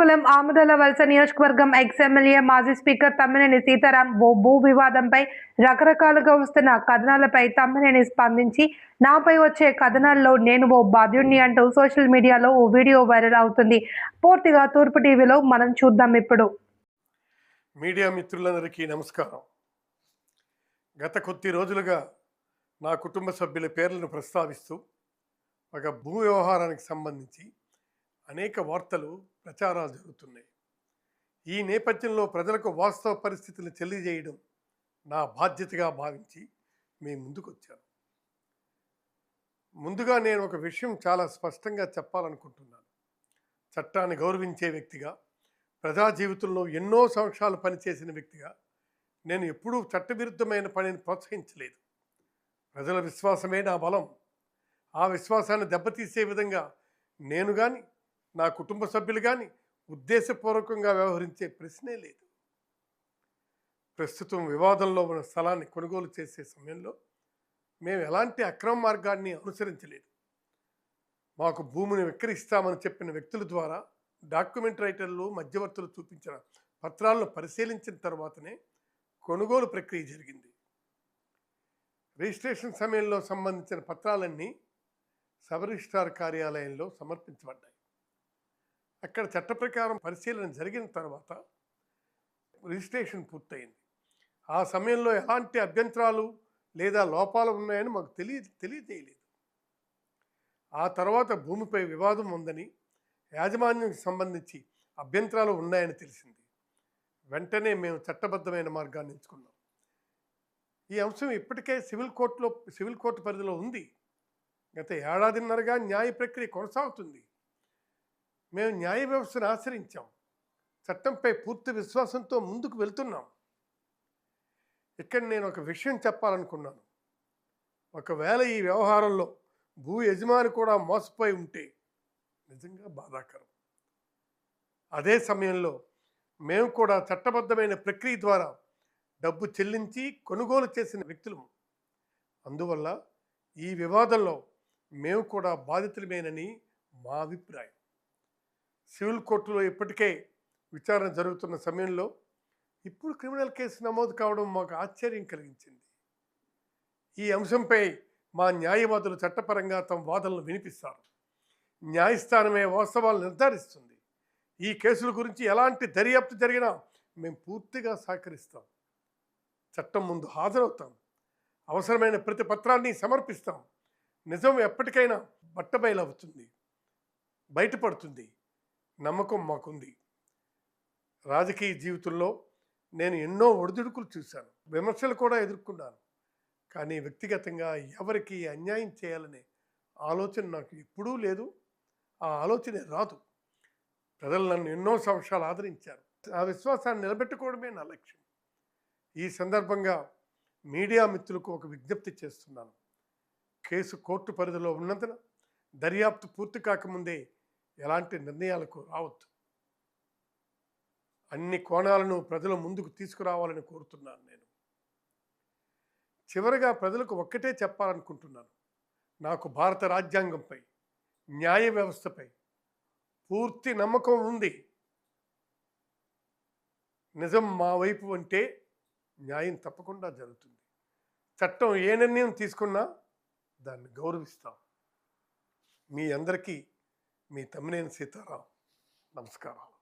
మండలం ఆమదాల వలస నియోజకవర్గం ఎమ్మెల్యే మాజీ స్పీకర్ తమ్మినేని సీతారాం ఓ భూ వివాదంపై రకరకాలుగా వస్తున్న కథనాలపై తమ్మినేని స్పందించి నాపై వచ్చే కథనాల్లో నేను ఓ బాధ్యుణ్ణి అంటూ సోషల్ మీడియాలో ఓ వీడియో వైరల్ అవుతుంది. పూర్తిగా తూర్పు టీవీలో మనం చూద్దాం ఇప్పుడు. మీడియా మిత్రులందరికీ నమస్కారం. గత కొద్ది రోజులుగా నా కుటుంబ సభ్యుల పేర్లను ప్రస్తావిస్తూ ఒక భూ వ్యవహారానికి సంబంధించి అనేక వార్తలు ప్రచారాలు జరుగుతున్నాయి. ఈ నేపథ్యంలో ప్రజలకు వాస్తవ పరిస్థితులను తెలియజేయడం నా బాధ్యతగా భావించి మీ ముందుకు వచ్చాను. ముందుగా నేను ఒక విషయం చాలా స్పష్టంగా చెప్పాలనుకుంటున్నాను. చట్టాన్ని గౌరవించే వ్యక్తిగా, ప్రజా జీవితంలో ఎన్నో సంవత్సరాలు పనిచేసిన వ్యక్తిగా నేను ఎప్పుడూ చట్టవిరుద్ధమైన పనిని ప్రోత్సహించలేదు. ప్రజల విశ్వాసమే నా బలం. ఆ విశ్వాసాన్ని దెబ్బతీసే విధంగా నేను కానీ, నా కుటుంబ సభ్యులు కానీ ఉద్దేశపూర్వకంగా వ్యవహరించే ప్రశ్నే లేదు. ప్రస్తుతం వివాదంలో ఉన్న స్థలాన్ని కొనుగోలు చేసే సమయంలో మేము ఎలాంటి అక్రమ మార్గాన్ని అనుసరించలేదు. మాకు భూమిని విక్రయిస్తామని చెప్పిన వ్యక్తుల ద్వారా డాక్యుమెంట్ రైటర్లు, మధ్యవర్తులు చూపించిన పత్రాలను పరిశీలించిన తర్వాతనే కొనుగోలు ప్రక్రియ జరిగింది. రిజిస్ట్రేషన్ సమయంలో సంబంధించిన పత్రాలన్నీ సబ్ రిజిస్ట్రార్ కార్యాలయంలో సమర్పించబడ్డాయి. అక్కడ చట్ట ప్రకారం పరిశీలన జరిగిన తర్వాత రిజిస్ట్రేషన్ పూర్తయింది. ఆ సమయంలో ఎలాంటి అభ్యంతరాలు లేదా లోపాలు ఉన్నాయని మాకు తెలియజేయలేదు. ఆ తర్వాత భూమిపై వివాదం ఉందని, యాజమాన్యానికి సంబంధించి అభ్యంతరాలు ఉన్నాయని తెలిసింది. వెంటనే మేము చట్టబద్ధమైన మార్గాన్ని ఎంచుకున్నాం. ఈ అంశం ఇప్పటికే సివిల్ కోర్టు పరిధిలో ఉంది. గత ఏడాదిన్నరగా న్యాయ ప్రక్రియ కొనసాగుతుంది. మేము న్యాయ వ్యవస్థను ఆశ్రయించాం. చట్టంపై పూర్తి విశ్వాసంతో ముందుకు వెళ్తున్నాం. ఇక్కడ నేను ఒక విషయం చెప్పాలనుకున్నాను. ఒకవేళ ఈ వ్యవహారంలో భూ యజమాని కూడా మోసపోయి ఉంటే నిజంగా బాధాకరం. అదే సమయంలో మేము కూడా చట్టబద్ధమైన ప్రక్రియ ద్వారా డబ్బు చెల్లించి కొనుగోలు చేసిన వ్యక్తులము. అందువల్ల ఈ వివాదంలో మేము కూడా బాధితులమేనని మా అభిప్రాయం. సివిల్ కోర్టులో ఇప్పటికే విచారణ జరుగుతున్న సమయంలో ఇప్పుడు క్రిమినల్ కేసు నమోదు కావడం మాకు ఆశ్చర్యం కలిగించింది. ఈ అంశంపై మా న్యాయవాదులు చట్టపరంగా తమ వాదనలు వినిపిస్తారు. న్యాయస్థానమే వాస్తవాలు నిర్ధారిస్తుంది. ఈ కేసుల గురించి ఎలాంటి దర్యాప్తు జరిగినా మేము పూర్తిగా సహకరిస్తాం. చట్టం ముందు హాజరవుతాం. అవసరమైన ప్రతి పత్రాన్ని సమర్పిస్తాం. నిజం ఎప్పటికైనా బట్టబయలవుతుంది, బయటపడుతుంది. నమ్మకం మాకుంది. రాజకీయ జీవితంలో నేను ఎన్నో ఒడిదుడుకులు చూశాను, విమర్శలు కూడా ఎదుర్కొన్నాను. కానీ వ్యక్తిగతంగా ఎవరికి అన్యాయం చేయాలనే ఆలోచన నాకు ఎప్పుడూ లేదు. ఆ ఆలోచనే రాదు. ప్రజలు నన్ను ఎన్నో సంవత్సరాలు ఆదరించారు. ఆ విశ్వాసాన్ని నిలబెట్టుకోవడమే నా లక్ష్యం. ఈ సందర్భంగా మీడియా మిత్రులకు ఒక విజ్ఞప్తి చేస్తున్నాను. కేసు కోర్టు పరిధిలో ఉన్నందున దర్యాప్తు పూర్తి కాకముందే ఎలాంటి నిర్ణయాలకు రావద్దు. అన్ని కోణాలను ప్రజల ముందుకు తీసుకురావాలని కోరుతున్నాను. నేను చివరగా ప్రజలకు ఒక్కటే చెప్పాలనుకుంటున్నాను. నాకు భారత రాజ్యాంగంపై, న్యాయ వ్యవస్థపై పూర్తి నమ్మకం ఉంది. నిజం మా వైపు అంటే న్యాయం తప్పకుండా జరుగుతుంది. చట్టం ఏ నిర్ణయం తీసుకున్నా దాన్ని గౌరవిస్తాం. మీ అందరికీ మీ తమ్మినేని సీతారాం. నమస్కారాలు.